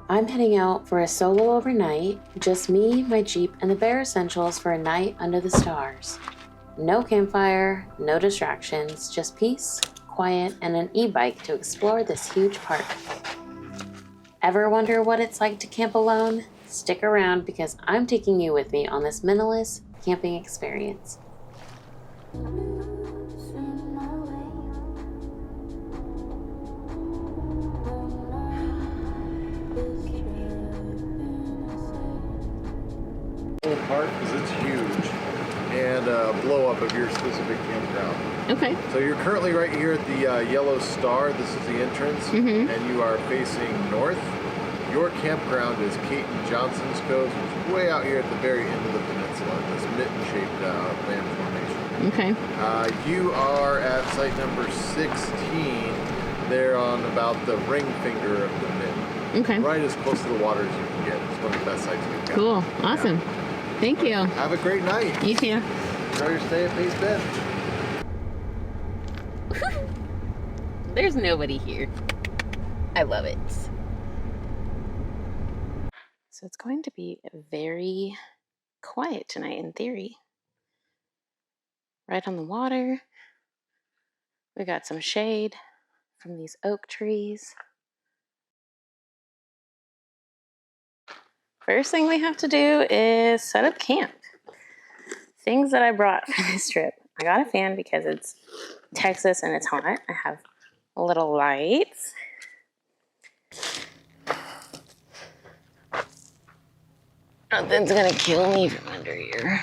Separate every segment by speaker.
Speaker 1: I'm heading out for a solo overnight, just me, my Jeep, and the bare essentials for a night under the stars. No campfire, no distractions, just peace, quiet, and an e-bike to explore this huge park. Ever wonder what it's like to camp alone? Stick around because I'm taking you with me on this minimalist camping experience.
Speaker 2: Park because it's huge, and blow up of your specific campground.
Speaker 1: Okay.
Speaker 2: So you're currently right here at the Yellow Star. This is the entrance, and you are facing north. Your campground is Kate and Johnson's Cove, which is way out here at the very end of the peninsula, this mitten-shaped land formation.
Speaker 1: Okay.
Speaker 2: You are at site number 16. There on about the ring finger of the mitten.
Speaker 1: Okay.
Speaker 2: Right as close to the water as you can get. It's one of the best sites we've got.
Speaker 1: Cool. Awesome.
Speaker 2: Yeah.
Speaker 1: Thank you.
Speaker 2: Have a great night.
Speaker 1: You too.
Speaker 2: Enjoy your stay at Base Bend.
Speaker 1: There's nobody here. I love it. So it's going to be very quiet tonight in theory. Right on the water. We got some shade from these oak trees. First thing we have to do is set up camp. Things that I brought for this trip. I got a fan because it's Texas and it's hot. I have little lights. Nothing's gonna kill me from under here.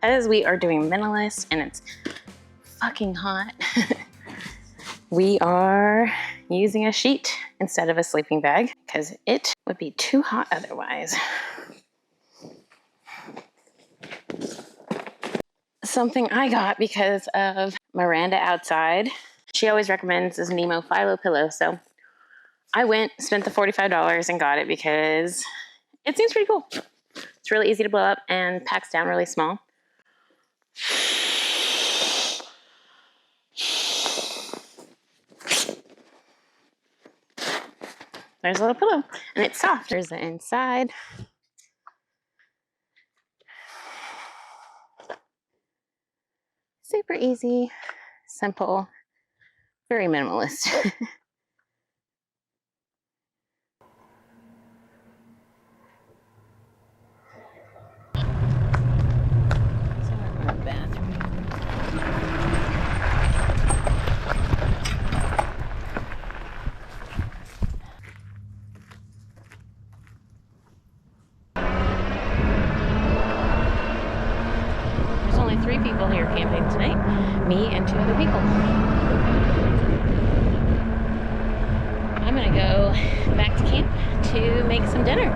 Speaker 1: As we are doing minimalist and it's fucking hot, we are using a sheet instead of a sleeping bag because it would be too hot otherwise. Something I got because of Miranda outside. She always recommends this Nemo Philo pillow. So I went, spent the $45 and got it because it seems pretty cool. It's really easy to blow up and packs down really small. There's a little pillow and it's soft. There's the inside. Super easy, simple, very minimalist. There's only 3 people here camping tonight, me and 2 other people. I'm gonna go back to camp to make some dinner.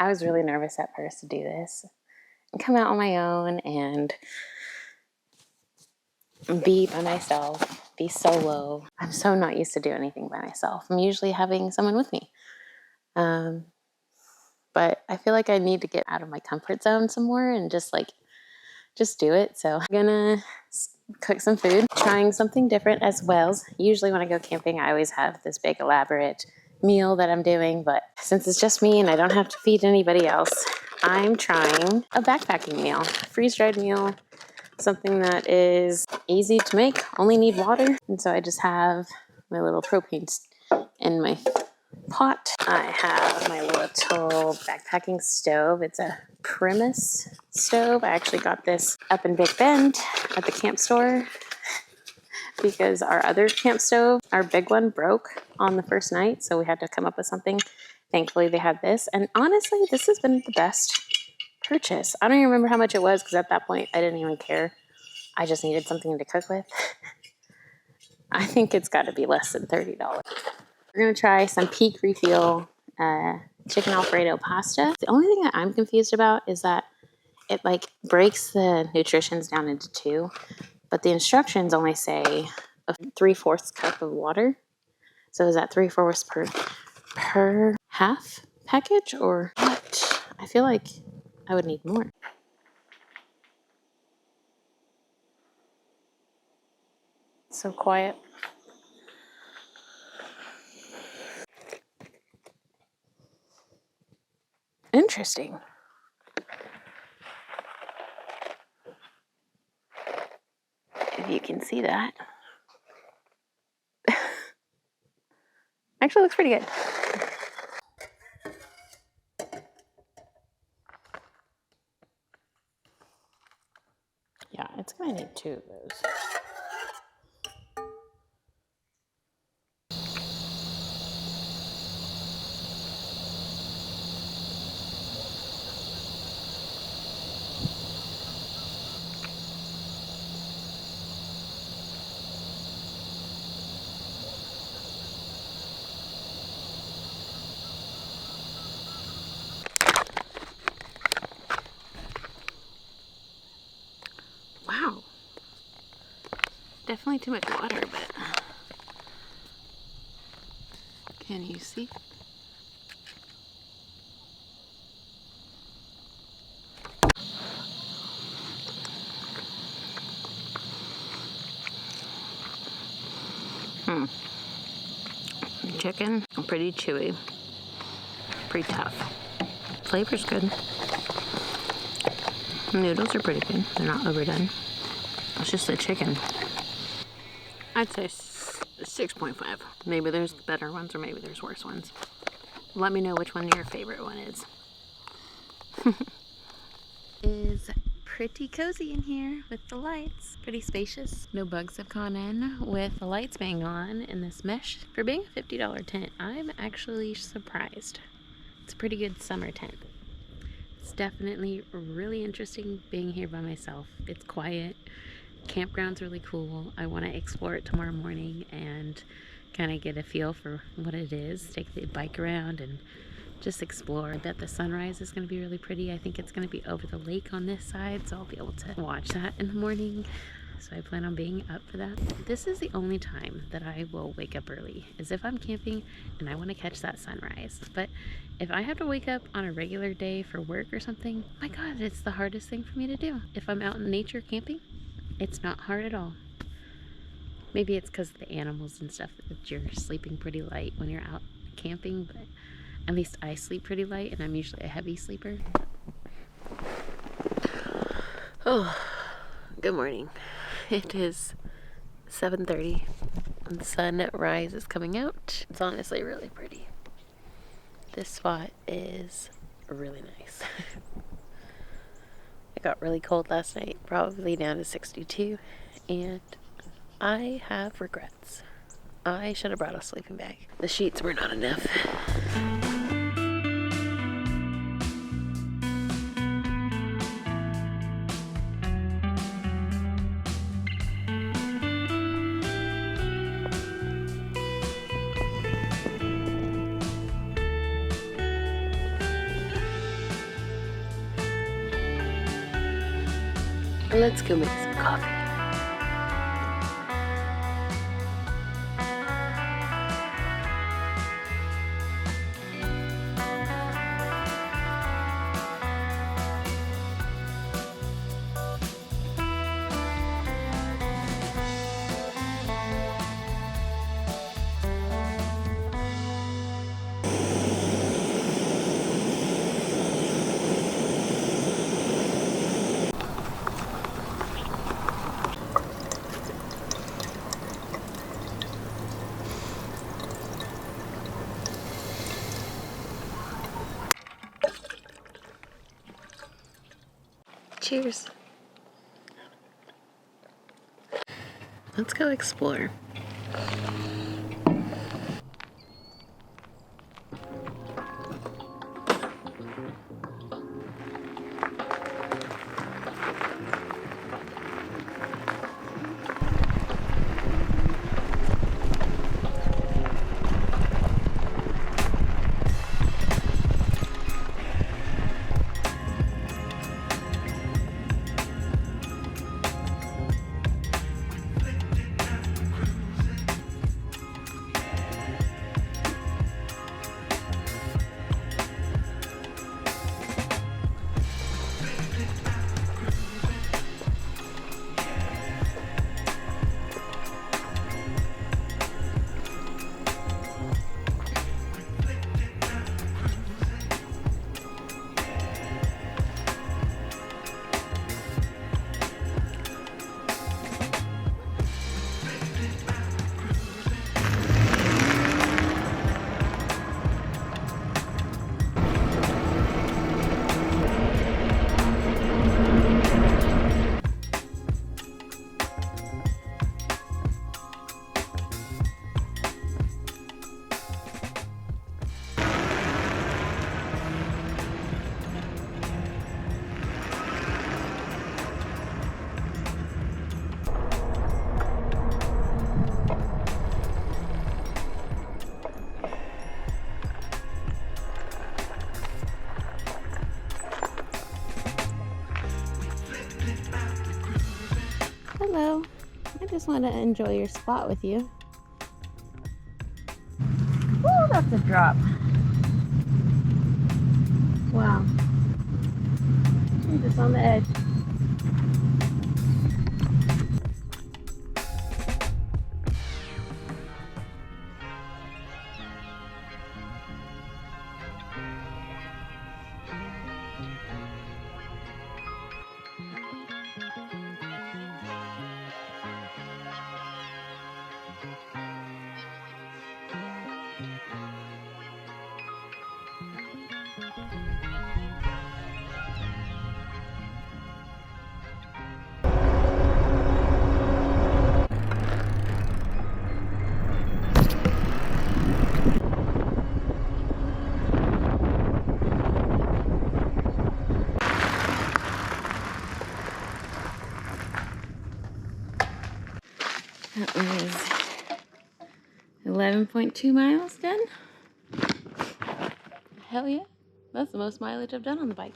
Speaker 1: I was really nervous at first to do this and come out on my own and be by myself, be solo. I'm so not used to doing anything by myself. I'm usually having someone with me. But I feel like I need to get out of my comfort zone some more and just do it. So I'm gonna cook some food, trying something different as well. Usually when I go camping, I always have this big elaborate meal that I'm doing, but since it's just me and I don't have to feed anybody else, I'm trying a backpacking meal, freeze-dried meal, something that is easy to make, only need water. And so I just have my little propane in my pot. I have my little backpacking stove. It's a Primus stove. I actually got this up in Big Bend at the camp store because our other camp stove, our big one, broke on the first night, so we had to come up with something. Thankfully, they had this, and honestly, this has been the best purchase. I don't even remember how much it was because at that point, I didn't even care. I just needed something to cook with. I think it's got to be less than $30. We're going to try some Peak Refuel chicken Alfredo pasta. The only thing that I'm confused about is that it like breaks the nutritions down into two, but the instructions only say a 3/4 cup of water. So is that 3/4 per half package or what? I feel like I would need more. So quiet. Interesting. If you can see that. Actually looks pretty good. Yeah, it's gonna need 2 of those. Wow. Definitely too much water, but can you see? Chicken, pretty chewy, pretty tough. Flavor's good. Noodles are pretty good. They're not overdone. It's just the chicken. I'd say 6.5. Maybe there's better ones or maybe there's worse ones. Let me know which one your favorite one is. Is pretty cozy in here with the lights. Pretty spacious. No bugs have gone in with the lights being on in this mesh. For being a $50 tent, I'm actually surprised. It's a pretty good summer tent. It's definitely really interesting being here by myself. It's quiet. Campground's really cool. I want to explore it tomorrow morning and kind of get a feel for what it is. Take the bike around and just explore. I bet the sunrise is going to be really pretty. I think it's going to be over the lake on this side, so I'll be able to watch that in the morning. So I plan on being up for that. This is the only time that I will wake up early, is if I'm camping and I want to catch that sunrise. But if I have to wake up on a regular day for work or something, my God, it's the hardest thing for me to do. If I'm out in nature camping, it's not hard at all. Maybe it's because of the animals and stuff that you're sleeping pretty light when you're out camping, but at least I sleep pretty light and I'm usually a heavy sleeper. Oh, good morning. It is 7:30 and the sunrise is coming out. It's honestly really pretty. This spot is really nice. It got really cold last night, probably down to 62, and I have regrets. I should have brought a sleeping bag. The sheets were not enough. Let's go make some coffee. Cheers. Let's go explore. Hello. I just want to enjoy your spot with you. Woo, that's a drop. Wow. I'm just on the edge. That was 11.2 miles done. Hell yeah. That's the most mileage I've done on the bike.